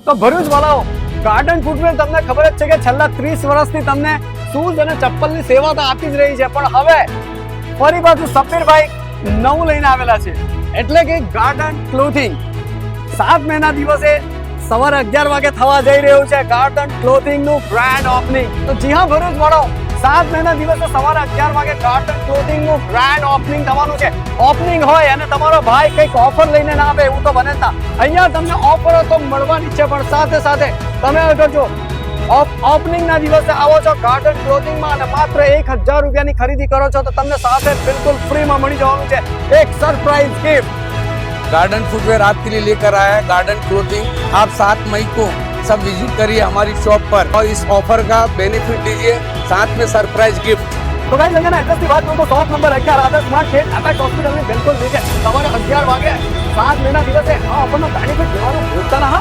તો Bharuch વાળાઓ, garden footwear તમને ખબર જ છે કે છેલ્લા 30 વર્ષથી તમને શૂઝ અને ચપ્પલની સેવા તો આપી જ રહી છે, પણ હવે ફરી પાછું સફીરભાઈ નવું લઈને આવેલા છે, એટલે કે ગાર્ડન ક્લોથિંગ. 7 મેના દિવસે સવારે 11 વાગે થવા જઈ રહ્યું છે ગાર્ડન ક્લોથિંગ નું ગ્રાન્ડ ઓપનિંગ. તો જી હા ભરૂચ વાળાઓ, 7 મેના દિવસે સવારે 11 વાગે ગાર્ડન ક્લોથિંગ નું ગ્રાન્ડ ઓપનિંગ થવાનું છે. ઓપનિંગ હોય અને તમારો ભાઈ કંઈક ઓફર લઈને ના આવે એવું તો બને જ ના. અહીંયા તમને ઓફરો તો મળવાની છે, પણ સાથે સાથે તમે અગર જો ઓપનિંગ ના દિવસે આવો છો ગાર્ડન ક્લોથિંગ માં અને માત્ર 1000 રૂપિયાની ખરીદી કરો છો તો તમને સાથે બિલકુલ फ्री માં મળી જવાનું છે એક સરપ્રાઈઝ गिफ्ट. गार्डन फुटवेयर आपके लिए लेकर आया है गार्डन क्लोथिंग. आप 7 मई को सब विजिट करिए हमारी शॉप पर और इस ऑफर का बेनिफिट लीजिए, साथ में सरप्राइज गिफ्ट. તો ગાઈસ અહીંયા એડ્રેસ ની વાત કરું તો શોપ નંબર 11 આદર્શ સ્માર્ટ શેડ આકાશ હોસ્પિટલ ની બિલકુલ નીચે સવારે 11 વાગે 7 મેના દિવસે આ ઓફરનો બેનિફિટ લેવાનું ભૂલતા ના.